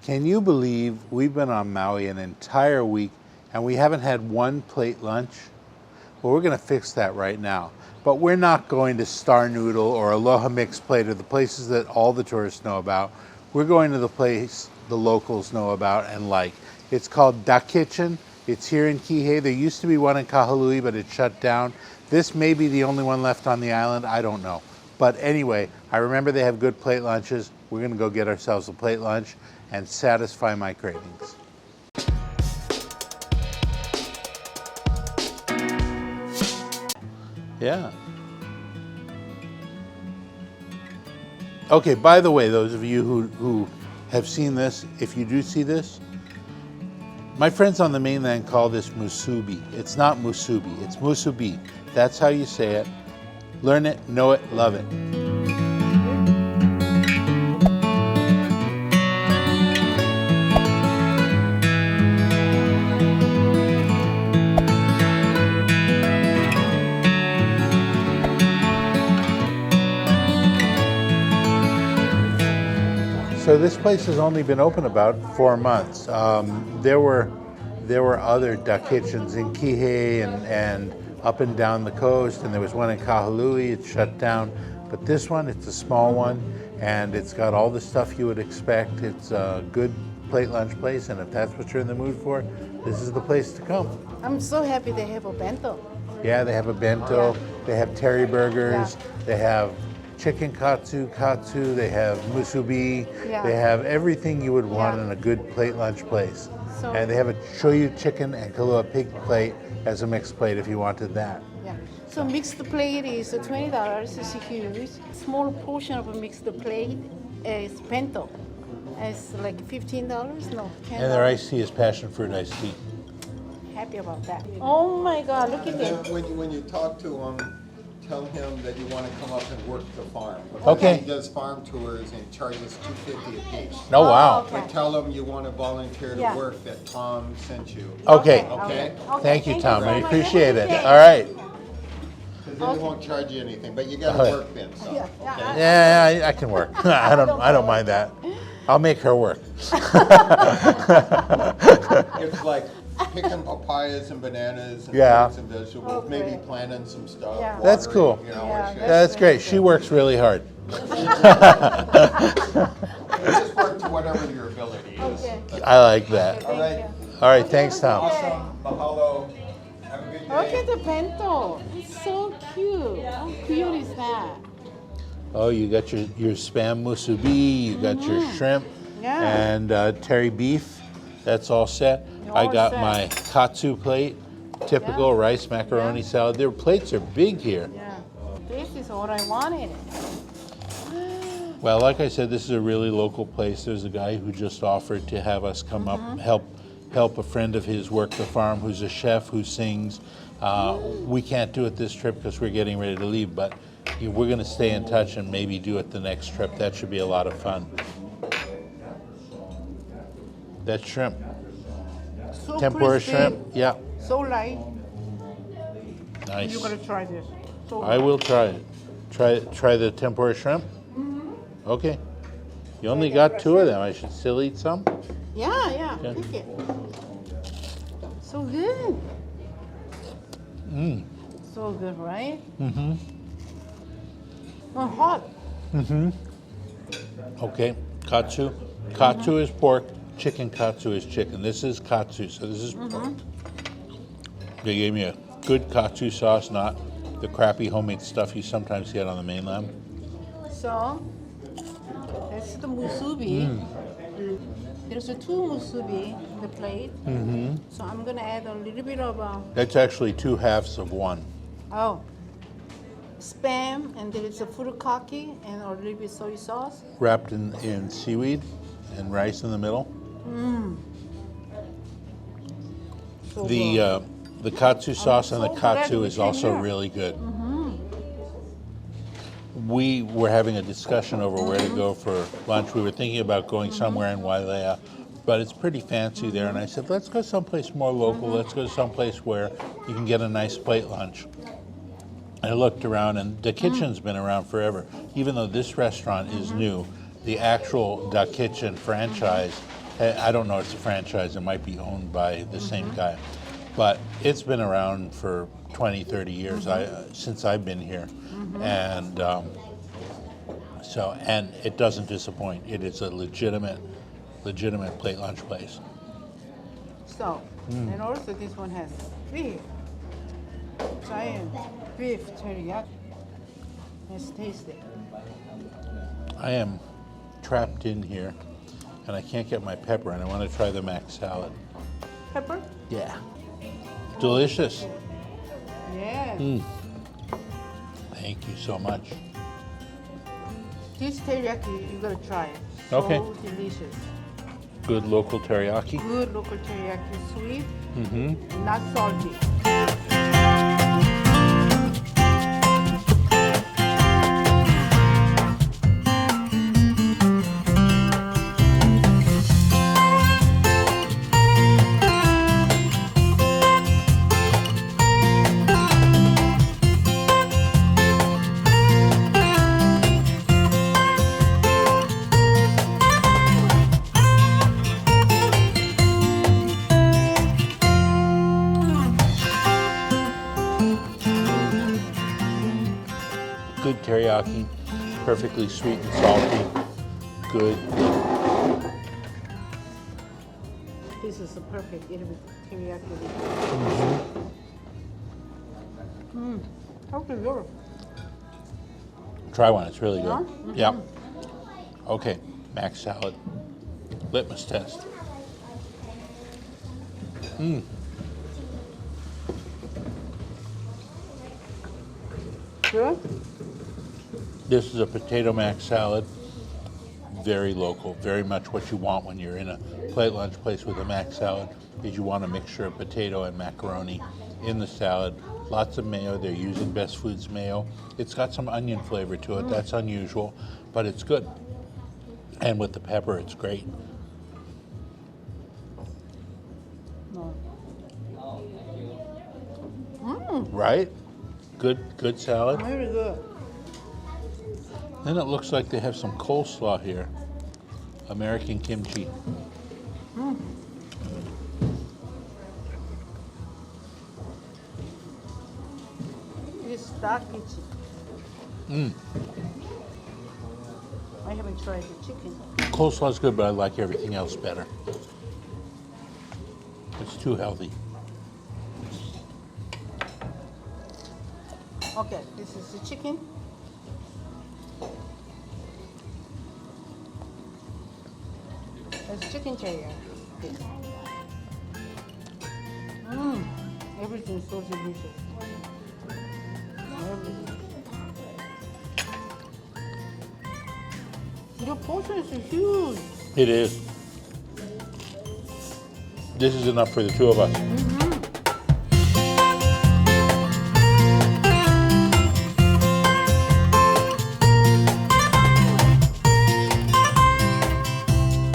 Can you believe we've been on Maui an entire week and we haven't had one plate lunch? Well, we're going to fix that right now. But we're not going to Star Noodle or Aloha Mixed Plate or the places that all the tourists know about. We're going to the place the locals know about and like. It's called Da Kitchen. It's here in Kihei. There used to be one in Kahului, but it shut down. This may be the only one left on the island. I don't know. But anyway, I remember they have good plate lunches. We're going to go get ourselves a plate lunch and satisfy my cravings. Yeah. Okay, by the way, those of you who have seen this, if you do see this, my friends on the mainland call this musubi. It's not musubi, it's musubi. That's how you say it. Learn it, know it, love it. So this place has only been open about 4 months. There were other Da Kitchens in Kihei and up and down the coast, and there was one in Kahului. It shut down, but this one, it's a small one, and it's got all the stuff you would expect. It's a good plate lunch place, and if that's what you're in the mood for, this is the place to come. I'm so happy they have a bento. Yeah, they have a bento. Yeah. They have terry burgers. Yeah. They have chicken katsu, they have musubi, Yeah. they have everything you would want Yeah. in a good plate lunch place. So, And they have a shoyu chicken and kalua pig plate as a mixed plate if you wanted that. yeah. So mixed plate is $20. It's huge. Small portion of a mixed plate is bento. It's like $15. No, $10. And their iced tea is passion fruit iced tea. Happy about that. Oh my God! Look at And that. then when you talk to him, tell him that you want to come up and work the farm. Okay. He does farm tours and charges $2.50 a piece. Oh, wow. okay. But tell him you want to volunteer to Yeah. work, that Tom sent you. Okay. Okay. Thank you, Tom. so I much. appreciate it. Have a good All right. Because then he won't charge you anything, but you got Okay. to work then, so. Yeah, yeah. Yeah, I can work. I don't mind that. I'll make her work. It's like picking papayas and bananas and Yeah. fruits and vegetables, maybe Okay. planting some stuff. Yeah. That's watering, cool. You know, Yeah, it's That's great. She works really hard. just work to whatever your ability is. Okay. I like that. All right. All right, thanks, Tom. Awesome. Mahalo. Have a good day. Look at the bento. It's so cute. How cute is that? Oh, you got your spam musubi, you got your shrimp, Yeah. and terry beef. That's all set. I All got set. my katsu plate, typical Yeah. rice macaroni Yeah. salad. Their plates are big here. Yeah. This is what I wanted. Well, like I said, this is a really local place. There's a guy who just offered to have us come up, help a friend of his work the farm, who's a chef who sings. We can't do it this trip because we're getting ready to leave, but we're going to stay in touch and maybe do it the next trip. That should be a lot of fun. That's shrimp. So Tempura crispy, shrimp. Yeah, So light. nice. You gotta try this. So I will try it. Try the tempura shrimp? Okay. You only got 2 of them. I should still eat some? Yeah, yeah. Yeah. Take it. So good. So good, right? Mm-hmm. Oh, hot. Okay. Katsu. Katsu is pork. Chicken katsu is chicken. This is katsu, so this is pork. They gave me a good katsu sauce, not the crappy homemade stuff you sometimes get on the mainland. So that's the musubi. There's a 2 musubi in the plate. So I'm gonna add a little bit of That's actually 2 halves of one. spam, and there is a furikake and a little bit soy sauce. Wrapped in seaweed and rice in the middle. So good. The katsu sauce and the so glad katsu we is came also here. really good. We were having a discussion over where to go for lunch. We were thinking about going somewhere in Wailea, but it's pretty fancy there. And I said, let's go someplace more local. Let's go someplace where you can get a nice plate lunch. I looked around, and the kitchen's been around forever. Even though this restaurant is new, the actual Da Kitchen franchise I don't know, it's a franchise. It might be owned by the same guy. But it's been around for 20, 30 years since I've been here. And and it doesn't disappoint. It is a legitimate plate lunch place. So, and also this one has beef, giant beef teriyaki. It's tasty. I am trapped in here, and I can't get my pepper, and I want to try the mac salad. Pepper? Yeah. Delicious. Yeah. Thank you so much. This teriyaki, you gotta try it. Okay. So delicious. Good local teriyaki. Good local teriyaki, sweet, not salty. Good teriyaki, perfectly sweet and salty. Good. This is a perfect teriyaki. How good yours? Try one, it's really good. Yeah? Yep. Okay, mac salad. Litmus test. Good? This is a potato mac salad. Very local, very much what you want when you're in a plate lunch place with a mac salad, is you want a mixture of potato and macaroni in the salad. Lots of mayo, they're using Best Foods mayo. It's got some onion flavor to it, that's unusual, but it's good. And with the pepper, it's great. No. Right? Good salad. Very good. Then it looks like they have some coleslaw here. American kimchi. This dark kimchi. I haven't tried the chicken. Coleslaw's good, but I like everything else better. It's too healthy. Okay, this is the chicken. It's chicken teriyaki. Everything's so delicious. Everything. Your portions are huge. It is. This is enough for the two of us.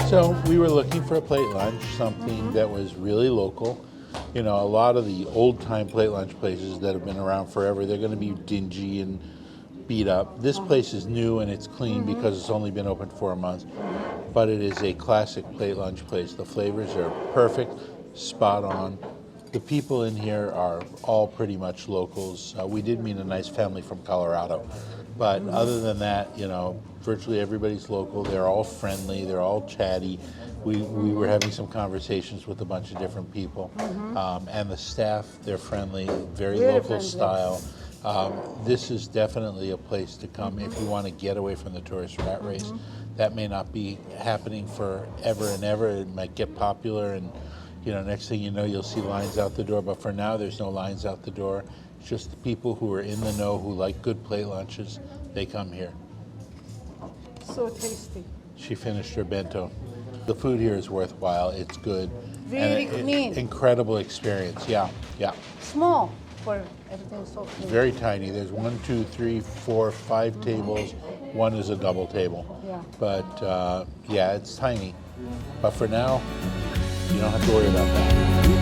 So we were looking for a plate lunch, something that was really local. You know, a lot of the old-time plate lunch places that have been around forever, they're going to be dingy and beat up. This place is new and it's clean because it's only been open 4 months, but it is a classic plate lunch place. The flavors are perfect, spot on. The people in here are all pretty much locals. We did meet a nice family from Colorado, but other than that, you know, virtually everybody's local. They're all friendly. They're all chatty. We were having some conversations with a bunch of different people, and the staff, they're friendly, very local style. This is definitely a place to come if you want to get away from the tourist rat race. That may not be happening forever and ever. It might get popular, and you know, next thing you know, you'll see lines out the door. But for now, there's no lines out the door. It's just the people who are in the know, who like good plate lunches, they come here. So tasty. She finished her bento. The food here is worthwhile. It's good. Very clean. Incredible experience. Yeah, yeah. Small, but everything's so clean. Very tiny. There's 1, 2, 3, 4, 5 tables. One is a double table. Yeah. But yeah, it's tiny. But for now, you don't have to worry about that.